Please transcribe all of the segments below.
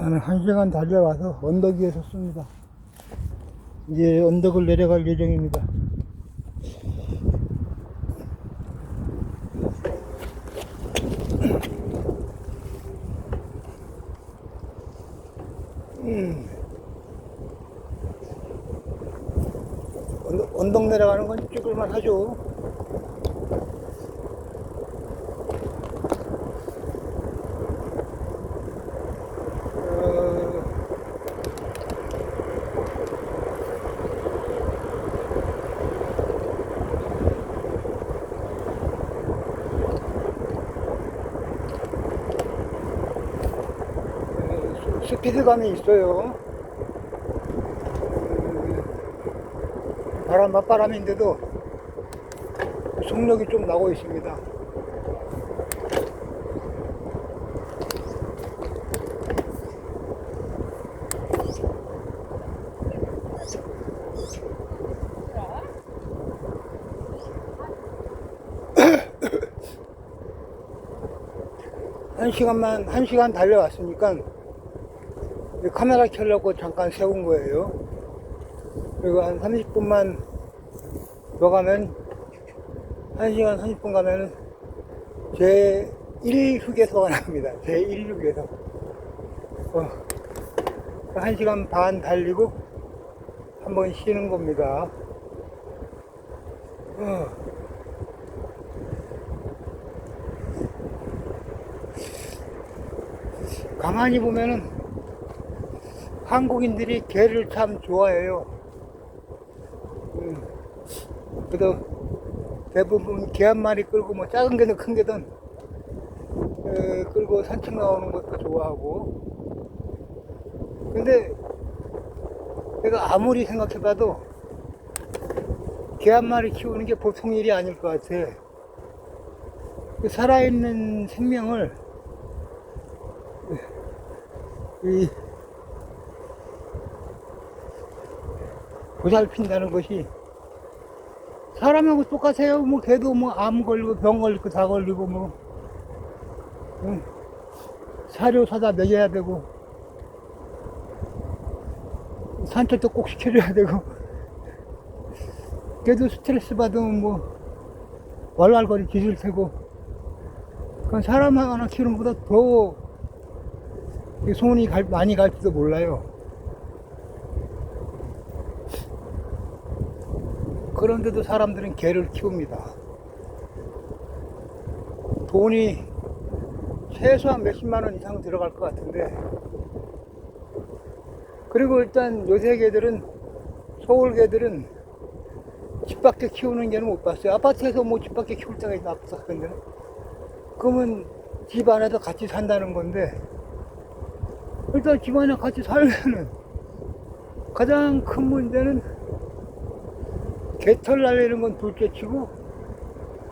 한 1시간 달려와서 언덕 위에 섰습니다. 이제 언덕을 내려갈 예정입니다. 언덕 내려가는 건 찍을만 하죠. 스피드감이 있어요. 맞바람인데도 속력이 좀 나고 있습니다. 한 시간 달려왔으니까 카메라 켜려고 잠깐 세운 거예요. 그리고 한 30분만 더 가면, 1시간 30분 가면 제1휴게소가 나옵니다. 제1휴게소. 1시간 반 달리고 한번 쉬는 겁니다. 가만히 보면은 한국인들이 개를 참 좋아해요. 그래도 대부분 개 한 마리 끌고 뭐 작은 개든 큰 개든 끌고 산책 나오는 것도 좋아하고. 근데 내가 아무리 생각해봐도 개 한 마리 키우는 게 보통 일이 아닐 것 같아. 그 살아있는 생명을 보살핀다는 것이 사람하고 똑같아요. 뭐 걔도 뭐 암 걸리고 병 걸리고 다 걸리고 뭐 사료 사다 먹여야 되고 산책도 꼭 시켜줘야 되고, 걔도 스트레스 받으면 뭐 왈왈거리 뒤질 테고, 그건 사람 하나 키우는 것보다 더 손이 많이 갈지도 몰라요. 그런데도 사람들은 개를 키웁니다. 돈이 최소한 몇십만 원 이상 들어갈 것 같은데, 그리고 일단 요새 개들은, 서울 개들은 집 밖에 키우는 개는 못 봤어요. 아파트에서 뭐 집 밖에 키울 때가 있나 싶었는데, 그러면 집 안에서 같이 산다는 건데, 일단 집 안에 같이 살면은 가장 큰 문제는 개털 날리는 건 둘째 치고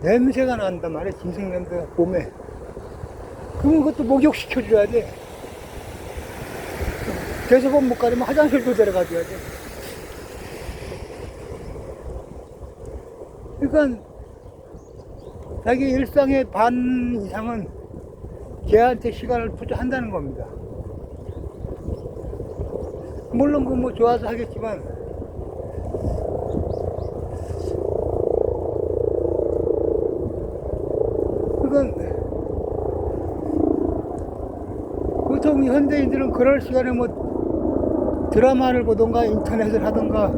냄새가 난단 말이야. 짐승 냄새가 봄에. 그러면 그것도 목욕시켜줘야 돼. 대소변 못 가리면 화장실도 데려가줘야 돼. 그러니까 자기 일상의 반 이상은 개한테 시간을 투자한다는 겁니다. 물론 그 뭐 좋아서 하겠지만, 그건 보통 현대인들은 그럴 시간에 뭐 드라마를 보던가 인터넷을 하던가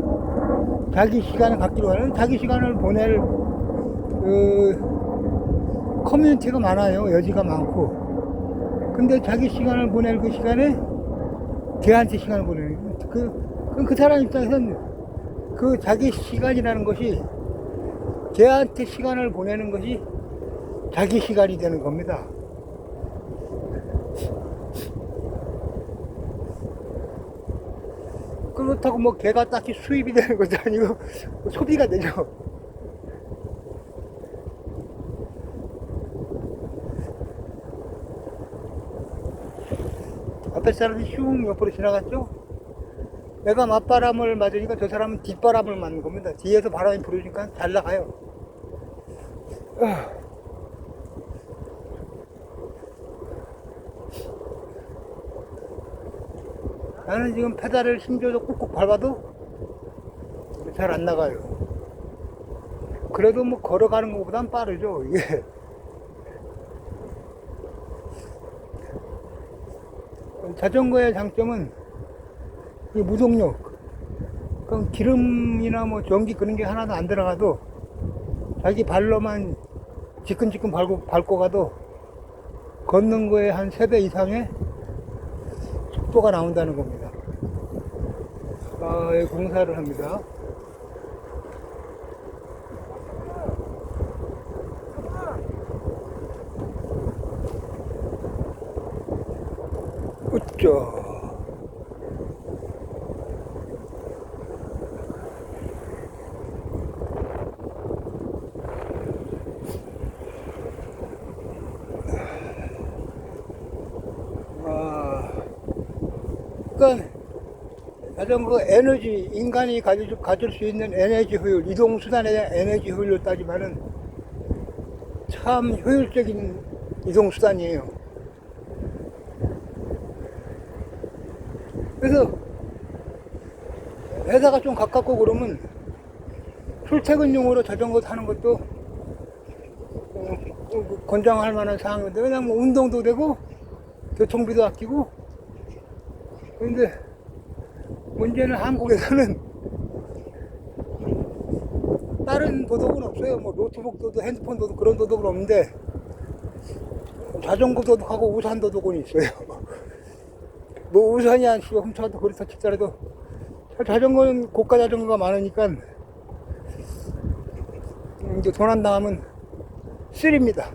자기 시간을 갖기로 하는, 자기 시간을 보낼 커뮤니티가 많아요. 여지가 많고. 근데 자기 시간을 보낼 그 시간에 개한테 시간을 보내는 거예요. 그 사람 입장에서는 그 자기 시간이라는 것이, 개한테 시간을 보내는 것이 자기 시간이 되는 겁니다. 그렇다고 뭐 개가 딱히 수입이 되는 것도 아니고 소비가 되죠. 앞에 사람이 슝 옆으로 지나갔죠? 내가 맞바람을 맞으니까 저 사람은 뒷바람을 맞는 겁니다. 뒤에서 바람이 불으니까 잘 나가요. 나는 지금 페달을 힘줘서 꾹꾹 밟아도 잘 안 나가요. 그래도 뭐 걸어가는 것보단 빠르죠, 이게. 자전거의 장점은 이 무동력. 그럼 기름이나 뭐 전기 그런 게 하나도 안 들어가도 자기 발로만 지끈지끈 밟고 가도 걷는 거에 한 3배 이상의 속도가 나온다는 겁니다. 여기 공사를 합니다. 웃죠. 그러니까 자전거 에너지, 인간이 가질 수 있는 에너지 효율, 이동수단에 대한 에너지 효율을 따지면은 참 효율적인 이동수단이에요. 그래서 회사가 좀 가깝고 그러면 출퇴근용으로 자전거 타는 것도 권장할 만한 사항인데, 왜냐면 운동도 되고 교통비도 아끼고. 근데 문제는 한국에서는 다른 도덕은 없어요. 뭐 노트북 도덕, 핸드폰 도덕, 그런 도덕은 없는데 자전거 도덕하고 우산 도덕은 있어요. 뭐 우산이 안 쓰고 훔쳐가도 그렇다 치더라도 자전거는 고가 자전거가 많으니까 이제 도난 당하면 쓰립니다.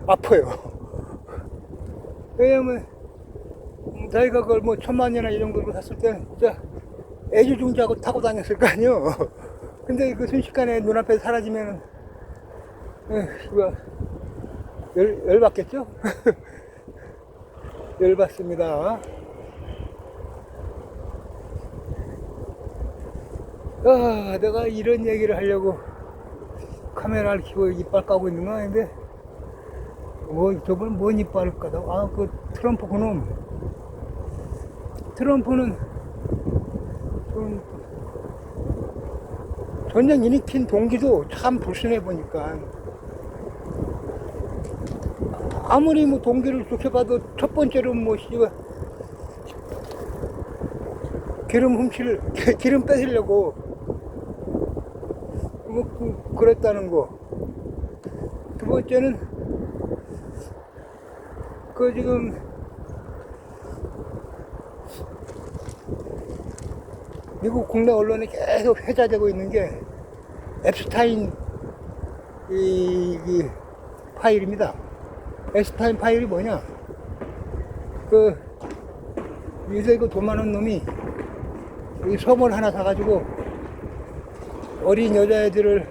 아파요. 왜냐면 자기가 그걸 뭐 1000만이나 이 정도로 샀을 때는 진짜 애지중지하고 타고 다녔을 거 아니에요. 근데 그 순식간에 눈앞에 사라지면은 열받겠죠? 열받습니다. 내가 이런 얘기를 하려고 카메라를 켜고 이빨 까고 있는 거 아닌데, 저번 뭔 이빨을 까다? 그 트럼프 그놈. 트럼프는 좀 전쟁 일으킨 동기도 참 불순해 보니까. 아무리 뭐 동기를 좋게 봐도 첫 번째로 뭐 기름 뺏으려고 그랬다는 거. 두 번째는 지금 미국 국내 언론에 계속 회자되고 있는 게 앱스타인 이 파일입니다. 앱스타인 파일이 뭐냐? 요새 돈 많은 놈이 이 섬을 하나 사가지고 어린 여자애들을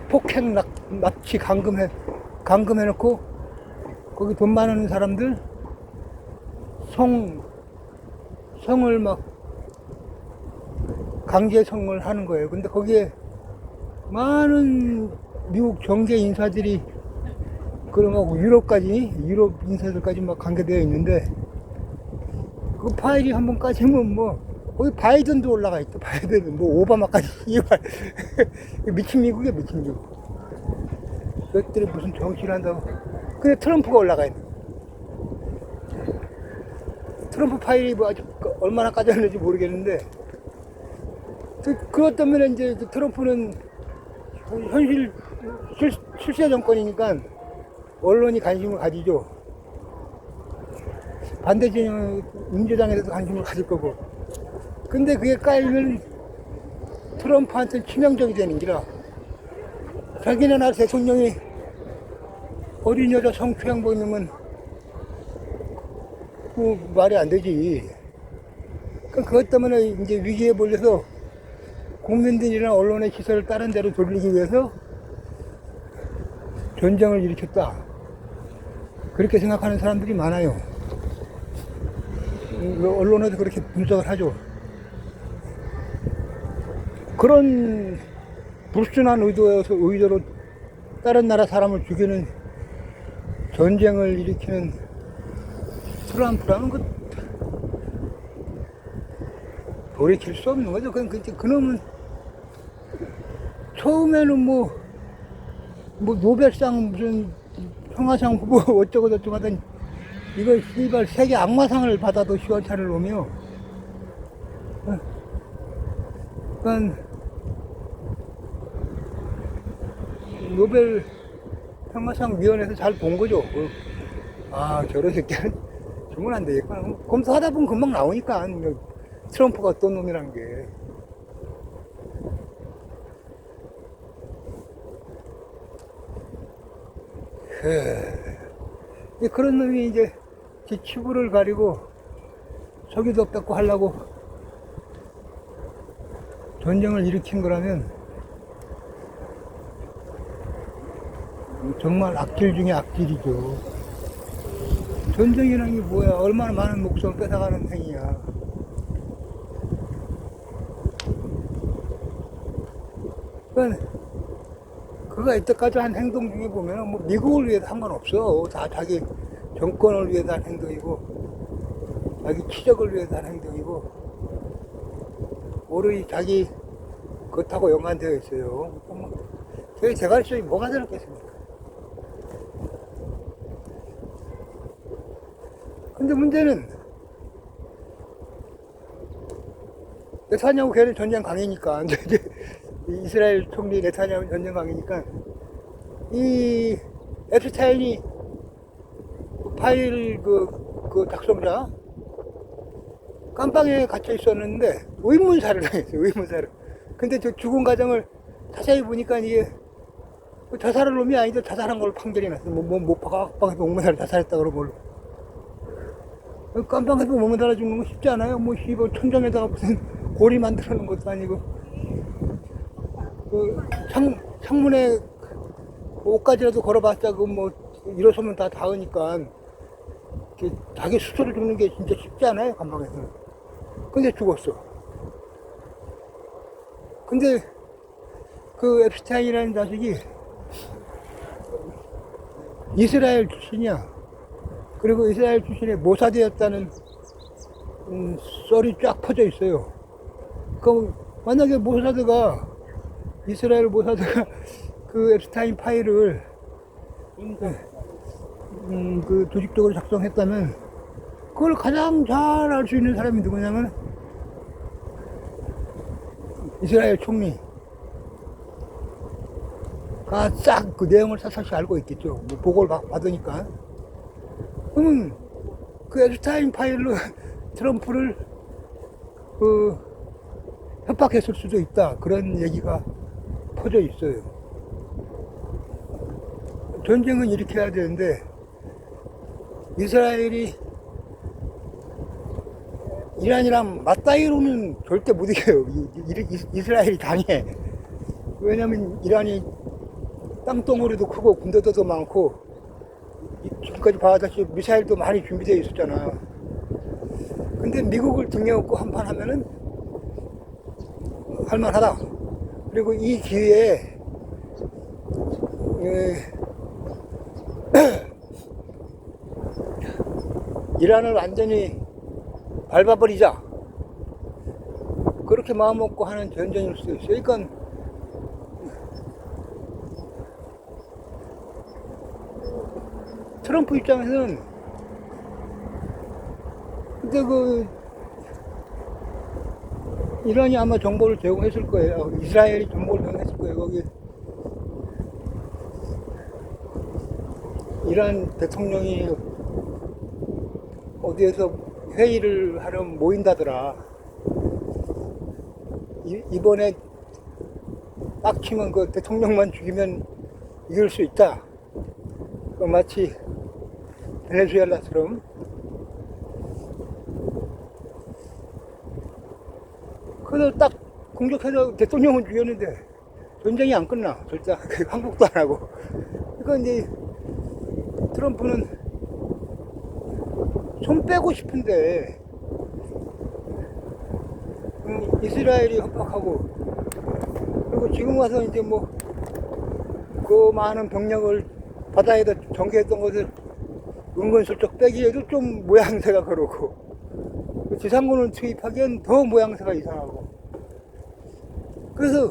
폭행, 납치, 감금해놓고 거기 돈 많은 사람들 성을 막 강제성을 하는 거예요. 근데 거기에 많은 미국 정계 인사들이, 그러고 유럽 인사들까지 막 관계되어 있는데, 그 파일이 한번 까지면 거기 바이든도 올라가 있어. 바이든, 오바마까지. 미친 미국이야, 미친 미국. 그것들이 무슨 정치를 한다고. 근데 트럼프가 올라가 있는. 트럼프 파일이 아직 얼마나 까졌는지 모르겠는데, 그것 때문에 이제 트럼프는 실세 정권이니까 언론이 관심을 가지죠. 반대 진영 민주당에서도 관심을 가질 거고. 근데 그게 까이면 트럼프한테는 치명적이 되는 기라. 자기네 나라 대통령이 어린 여자 성추행 보이면 말이 안 되지. 그것 때문에 이제 위기에 몰려서 국민들이나 언론의 시선을 다른 데로 돌리기 위해서 전쟁을 일으켰다. 그렇게 생각하는 사람들이 많아요. 언론에도 그렇게 분석을 하죠. 그런 불순한 의도로 다른 나라 사람을 죽이는, 전쟁을 일으키는 트럼프라는 것, 돌이킬 수 없는 거죠. 그놈은 처음에는 뭐 노벨상 무슨 평화상 후보 어쩌고 저쩌고 하더니 이거 씨발 세계 악마상을 받아도 시원찮을 놈이요. 그러니까 노벨 평화상 위원회에서 잘 본 거죠. 아, 저런 새끼는 주면 안 되겠구나. 검사하다 보면 금방 나오니까 트럼프가 어떤 놈이란 게. 그런 놈이 이제 지 치부를 가리고 저기도 뺏고 하려고 전쟁을 일으킨 거라면 정말 악질 중에 악질이죠. 전쟁이라는 게 뭐야? 얼마나 많은 목숨을 뺏어가는 행위야. 그러니까 그가 이때까지 한 행동 중에 보면 뭐 미국을 위해서 한 건 없어. 다 자기 정권을 위해서 한 행동이고 자기 치적을 위해서 한 행동이고 오로지 자기 그것하고 연관되어 있어요. 저희 제갈성이 뭐가 되었겠습니까? 근데 문제는 네타냐후 걔는 전쟁 강이니까 이스라엘 총리 네타냐후 전쟁 강이니까 이 앱스타인이 파일 그 작성자 깜빵에 갇혀 있었는데 의문사를 당했어요. 의문사를. 근데 저 죽은 과정을 자세히 보니까 이게 자살한 놈이 아니죠. 자살한 걸로 판결이 났어. 못 깜빵에서 옥문사를 자살했다 그러고 뭘로. 깜빵에서 옥문 달아 죽는 거 쉽지 않아요. 뭐 씨발 천장에다가 무슨 고리 만들어 놓은 것도 아니고 창문에 옷까지라도 걸어봤자 일어서면 다 닿으니까 자기 스스로 죽는 게 진짜 쉽지 않아요. 감방에서는. 근데 죽었어. 근데 그 앱스타인이라는 자식이 이스라엘 출신이야. 그리고 이스라엘 출신의 모사드였다는 썰이 쫙 퍼져 있어요. 그럼 만약에 모사드가 이스라엘 모사드가 그 앱스타인 파일을 그 조직적으로 작성했다면 그걸 가장 잘 알 수 있는 사람이 누구냐면 이스라엘 총리가 싹 그 내용을 샅샅이 알고 있겠죠. 뭐 보고를 받으니까. 그러면 그 앱스타인 파일로 트럼프를 협박했을 수도 있다. 그런 얘기가 퍼져 있어요. 전쟁은 이렇게 해야 되는데 이스라엘이 이란이랑 맞다이로는 절대 못 이겨요. 이스라엘이 당해. 왜냐면 이란이 땅덩어리도 크고 군대도 더 많고 지금까지 봐왔다시피 미사일도 많이 준비되어 있었잖아. 근데 미국을 등에 업고 한판 하면은 할만하다. 그리고 이 기회에 이란을 완전히 밟아버리자. 그렇게 마음먹고 하는 전쟁일 수도 있어요. 그러니까 트럼프 입장에서는 근데 이란이 아마 정보를 제공했을 거예요. 이스라엘이 정보를 제공했을 거예요. 거기 이란 대통령이 어디에서 회의를 하려 모인다더라. 이번에 딱 치면 그 대통령만 죽이면 이길 수 있다. 마치 베네수엘라처럼. 그래서 딱 공격해서 대통령은 죽였는데 전쟁이 안 끝나. 절대 항복도 안 하고. 그러니까 이제 트럼프는 손 빼고 싶은데 이스라엘이 협박하고 그리고 지금 와서 이제 그 많은 병력을 바다에다 전개했던 것을 은근슬쩍 빼기에도 좀 모양새가 그렇고 그 지상군을 투입하기엔 더 모양새가 이상하고. 그래서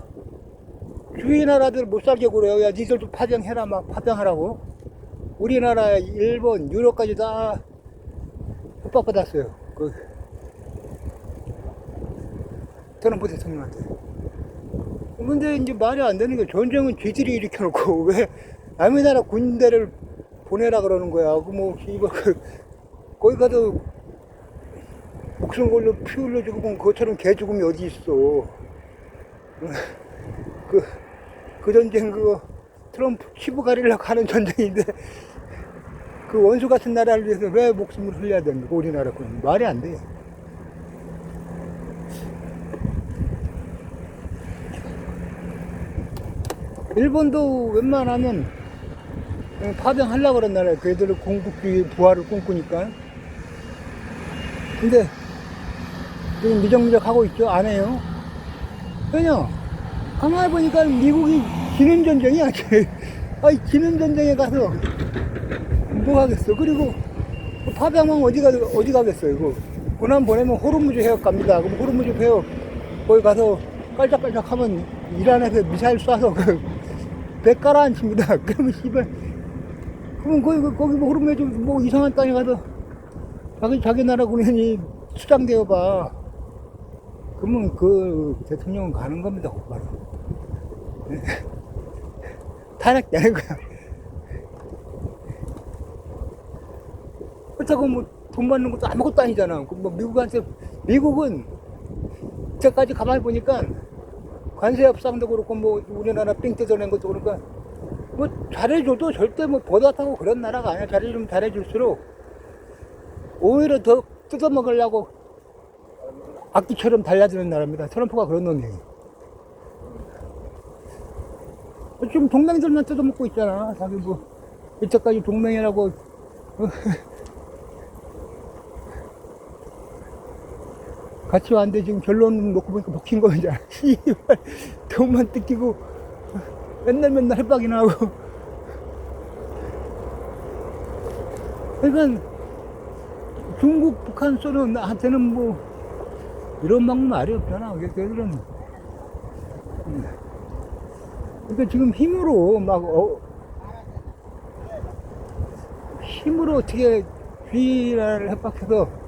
주위 나라들 못 살게 그래요. 야, 니들도 파병해라, 막 파병하라고. 우리나라, 일본, 유럽까지 다 협박받았어요. 그 트럼프 대통령한테. 근데 이제 말이 안 되는 게 전쟁은 쥐들이 일으켜놓고 왜 남의 나라 군대를 보내라 그러는 거야. 거기 가도 목숨 걸로 피 흘려 죽으면 그것처럼 개 죽음이 어디 있어. 그 전쟁 트럼프 치부 가리려고 하는 전쟁인데 그 원수 같은 나라를 위해서 왜 목숨을 흘려야 됩니까? 우리나라 군 말이 안 돼. 일본도 웬만하면 파병하려고 그런 나라예요. 걔들은 공국주의 부활을 꿈꾸니까. 근데 지금 미적미적 하고 있죠? 안 해요. 왜냐? 가만히 보니까 미국이 지는 전쟁이야. 아니, 지는 전쟁에 가서 뭐 하겠어. 그리고 파병하면 어디 가겠어요. 이거 군함 보내면 호르무즈 해역 갑니다. 그럼 호르무즈 해역 거기 가서 깔짝깔짝 하면 이란에서 미사일 쏴서 배 깔아앉힙니다. 그러면 씨발, 그러면 거기 뭐 호르무즈 뭐 이상한 땅에 가서 자기 나라 군인이 수장되어 봐. 그러면 그 대통령은 가는 겁니다, 곧바로. 탄핵되는 거야. 그렇다고 뭐 돈 받는 것도 아무것도 아니잖아. 뭐 미국은 이때까지 가만히 보니까 관세 협상도 그렇고 뭐 우리나라 삥 뜯어낸 것도 그러니까 뭐 잘해줘도 절대 뭐 보답하고 그런 나라가 아니야. 잘해주면 잘해줄수록 오히려 더 뜯어먹으려고 악기처럼 달라드는 나라입니다. 트럼프가 그런 놈이에요. 지금 동맹들만 뜯어먹고 있잖아. 자기 뭐 이때까지 동맹이라고 같이 왔는데 지금 결론 놓고 보니까 먹힌 거잖아. 돈만 뜯기고 맨날 협박이나 하고. 그러니까 중국, 북한 쏘는 나한테는 뭐 이런 방법 말이 없잖아. 걔들은 그러니까 지금 힘으로 어떻게 주의를 협박해서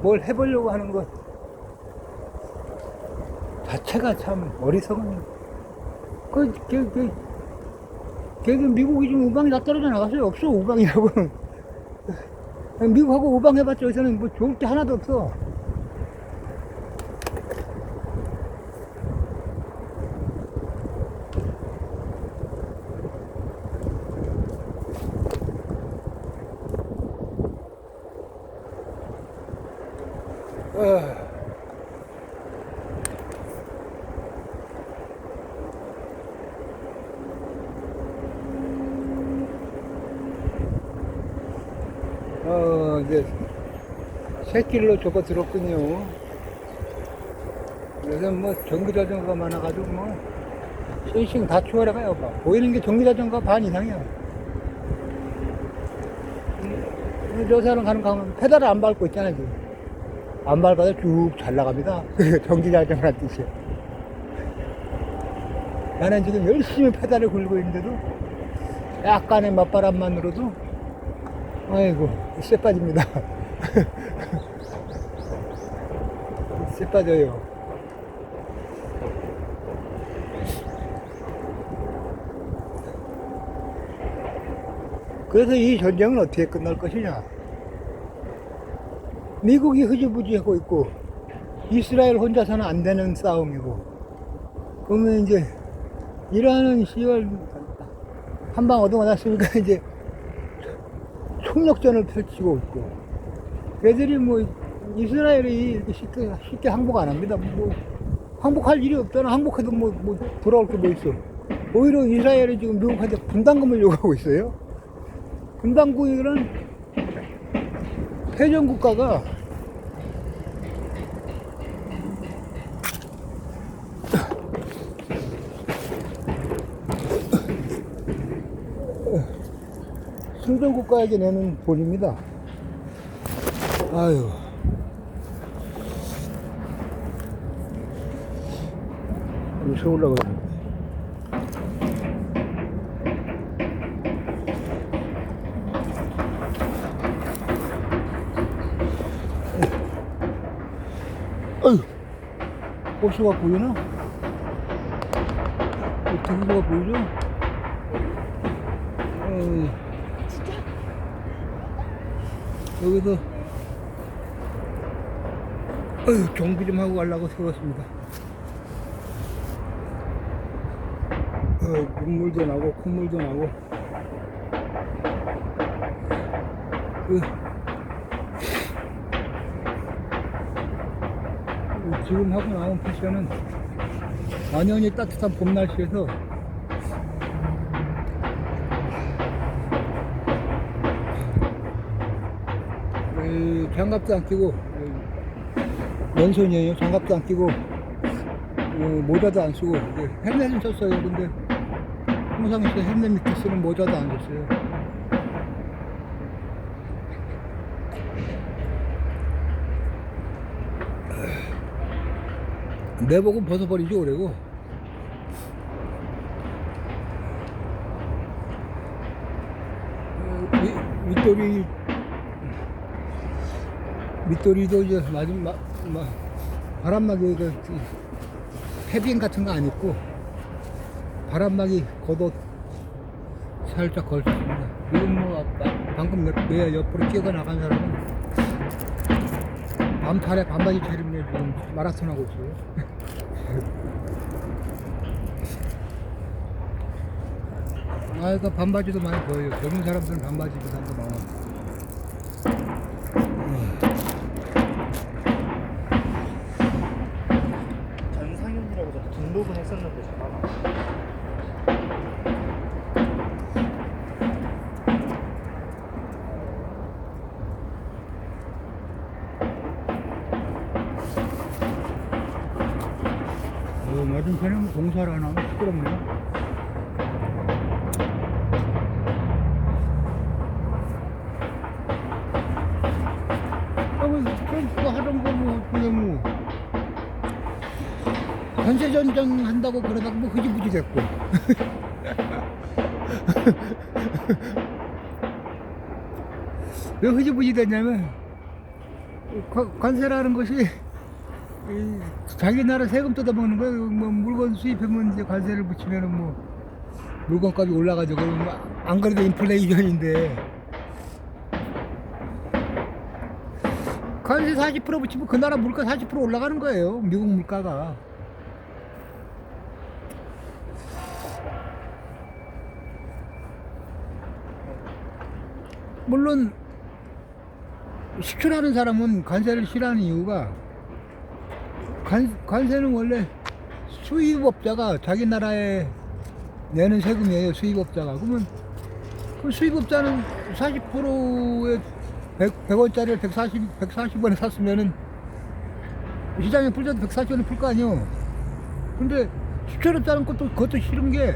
뭘 해보려고 하는 것 자체가 참 어리석은. 미국이 지금 우방이 다 떨어져 나갔어요. 없어, 우방이라고. 미국하고 우방해봤자 여기서는 뭐 좋을 게 하나도 없어. 이제 새길로 접어 들었군요. 그래서 뭐 전기자전거가 많아가지고 뭐 싱싱 다 추월해가요. 보이는 게 전기자전거 반 이상이야. 저 사람 가면 페달을 안 밟고 있잖아. 지금 안 밟아도 쭉 잘 나갑니다. 전기자전거란 뜻이야. 나는 지금 열심히 페달을 굴리고 있는데도 약간의 맞바람만으로도 아이고 쎄 빠집니다. 쎄 빠져요. 그래서 이 전쟁은 어떻게 끝날 것이냐. 미국이 흐지부지하고 있고 이스라엘 혼자서는 안 되는 싸움이고, 그러면 이제 이란은 10월 한 방 얻어맞았으니까 이제 총력전을 펼치고 있고, 걔들이 뭐 이스라엘이 쉽게 항복 안 합니다. 뭐 항복할 일이 없잖아. 항복해도 뭐 돌아올 게 뭐 있어. 오히려 이스라엘이 지금 미국한테 분담금을 요구하고 있어요. 분담금이란 패전 국가가 승전 국가에게 내는 돈입니다. 아유. 여기 올라가네. 아유. 호수가 보이나? 등수가 보이죠? 여기서 경비 좀 하고 가려고 세웠습니다. 눈물도 나고 콧물도 나고 지금 하고 나온 패션은 완연히 따뜻한 봄 날씨에서 장갑도 안 끼고 왼손이에요. 장갑도 안 끼고 모자도 안 쓰고 헬멧은 썼어요. 근데 평상시에 헬멧 밑에 쓰는 모자도 안 썼어요. 내복은 벗어버리지 오래고. 밑돌이도 이제 바람막이 패딩 같은 거 안 입고 바람막이 겉옷 살짝 걸쳤습니다. 지금 방금 내 옆으로 뛰어가 나간 사람은 밤탈에 반바지 차림에 지금 마라톤 하고 있어요. 그 반바지도 많이 보여요. 젊은 사람들은 반바지 입은 사람도 많아. 전상현이라고 저도 등록은 했었는데 잠깐만. 맞은편에 공사를 안 하면 시끄럽네요. 그거 하던 거 그냥 관세전쟁 한다고 그러다가 흐지부지 됐고. 왜 흐지부지 됐냐면 관세라는 것이 자기 나라 세금 뜯어먹는 거예요. 물건 수입하면 이제 관세를 붙이면은 물건값이 올라가죠. 그러면 안 그래도 인플레이션인데 관세 40% 붙이면 그 나라 물가 40% 올라가는 거예요. 미국 물가가. 물론 수출하는 사람은 관세를 싫어하는 이유가 관세는 원래 수입업자가 자기 나라에 내는 세금이에요. 수입업자가. 그러면 그 수입업자는 40%에 100원짜리를 140원에 샀으면은 시장에 풀려도 140원에 풀 거 아니에요. 근데 수출업자는 그것도 싫은 게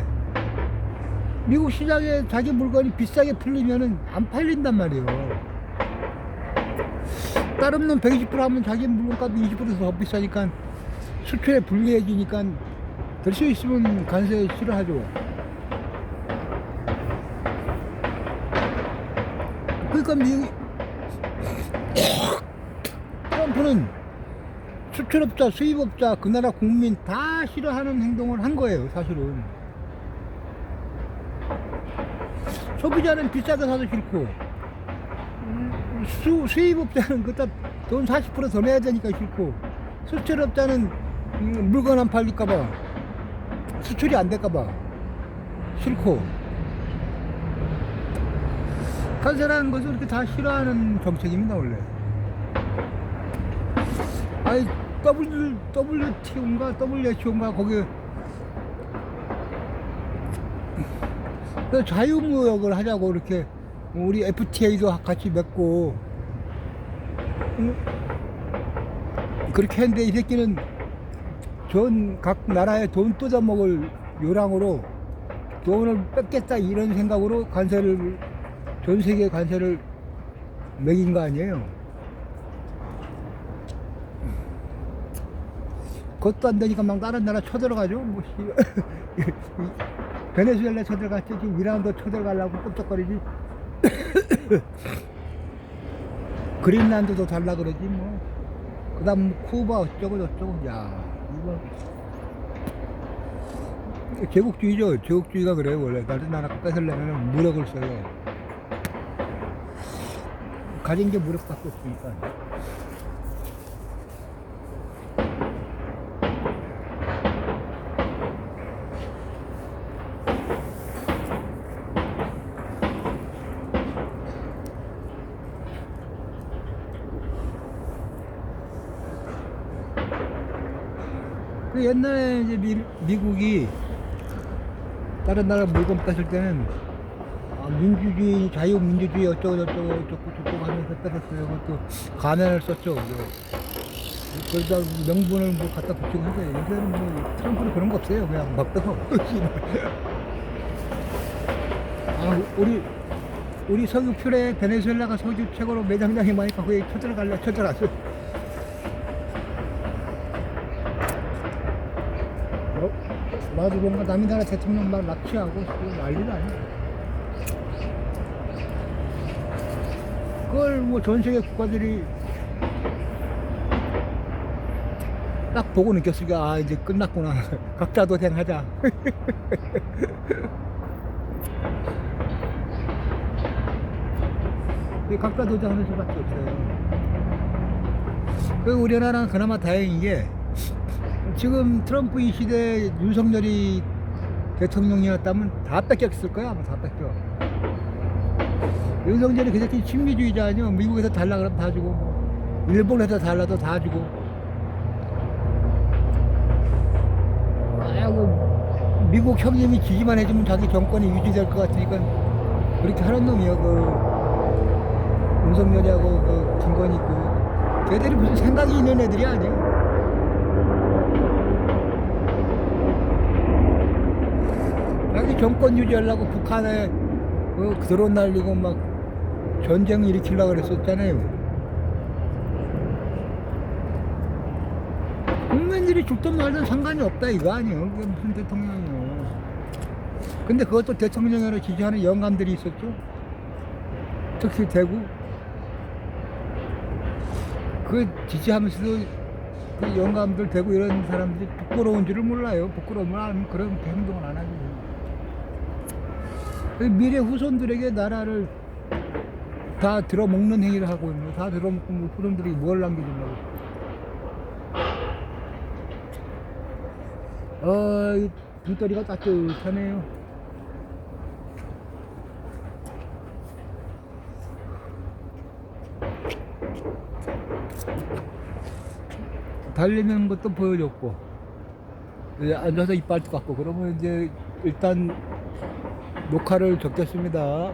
미국 시장에 자기 물건이 비싸게 풀리면은 안 팔린단 말이에요. 다른 놈 120% 하면 자기 물건값이 20% 더 비싸니까 수출에 불리해지니까 될 수 있으면 관세 싫어하죠. 그러니까 트럼프는 수출업자, 수입업자, 그 나라 국민 다 싫어하는 행동을 한 거예요, 사실은. 소비자는 비싸게 사도 싫고, 수입업자는 그다 돈 40% 더 내야 되니까 싫고, 수출업자는 물건 안 팔릴까봐, 수출이 안 될까봐 싫고. 관세라는 것을 이렇게 다 싫어하는 정책입니다, 원래. 아니, WTO인가 거기 자유무역을 하자고 이렇게 우리 FTA도 같이 맺고 그렇게 했는데 이 새끼는 각 나라에 돈 뜯어먹을 요량으로 돈을 뺏겠다 이런 생각으로 전 세계 관세를 매긴 거 아니에요. 그것도 안 되니까 막 다른 나라 쳐들어가죠. 뭐, 베네수엘라 쳐들어갔지. 지금 이란도 쳐들어가려고 꼼짝거리지. 그린란드도 달라 그러지, 뭐. 그 다음, 쿠바 어쩌고 저쩌고. 야, 이거. 제국주의죠. 제국주의가 그래요. 원래 다른 나라 뺏으려면 무력을 써요. 가진 게 무력밖에 없으니까. 그 옛날에 이제 미국이 다른 나라 물건 뺐을 때는 민주주의, 자유민주주의 어쩌고 하면서 뺐었어요. 그것도 가면을 썼죠. 그러다 명분을 뭐 갖다 붙이고 하세요. 요새는 뭐 트럼프는 그런 거 없어요. 그냥 막 빼서. 우리 석유 퓨레 베네수엘라가 석유 최고로 매장량이 많으니까 거기 쳐들어갔어. 나도 뭔가 남의 나라 대통령 막 납치하고 난리도 아니야. 그걸 뭐 전 세계 국가들이 딱 보고 느꼈으니까 이제 끝났구나. 각자 도생하자. 각자 도생하는 수밖에 없어요. 그 우리나라는 그나마 다행인 게 지금 트럼프 이 시대에 윤석열이 대통령이었다면 다 뺏겼을 거야. 아마 다 뺏겨. 윤석열이 그저께 친미주의자 아니야. 미국에서 달라 그러면 다 주고, 뭐 일본에서 달라도 다 주고. 미국 형님이 지지만 해주면 자기 정권이 유지될 것 같으니까 그렇게 하는 놈이야. 그 윤석열이하고 그 김건희 걔들이 무슨 생각이 있는 애들이 아니야. 자기 정권 유지하려고 북한에 드론 날리고 막 전쟁 일으키려고 그랬었잖아요. 국민들이 죽든 말든 상관이 없다 이거 아니에요. 그게 무슨 대통령이에요. 근데 그것도 대통령으로 지지하는 영감들이 있었죠. 특히 대구. 그 지지하면서도 그 영감들 대구 이런 사람들이 부끄러운 줄을 몰라요. 부끄러우면 안 그런 행동을 안 하지. 미래 후손들에게 나라를 다 들어먹는 행위를 하고 있는, 다 들어먹고 후손들이 뭘 남겨주려고. 눈거리가 따뜻하네요. 달리는 것도 보여줬고, 이제 앉아서 이빨 깎고, 그러면 이제 일단 녹화를 적겠습니다.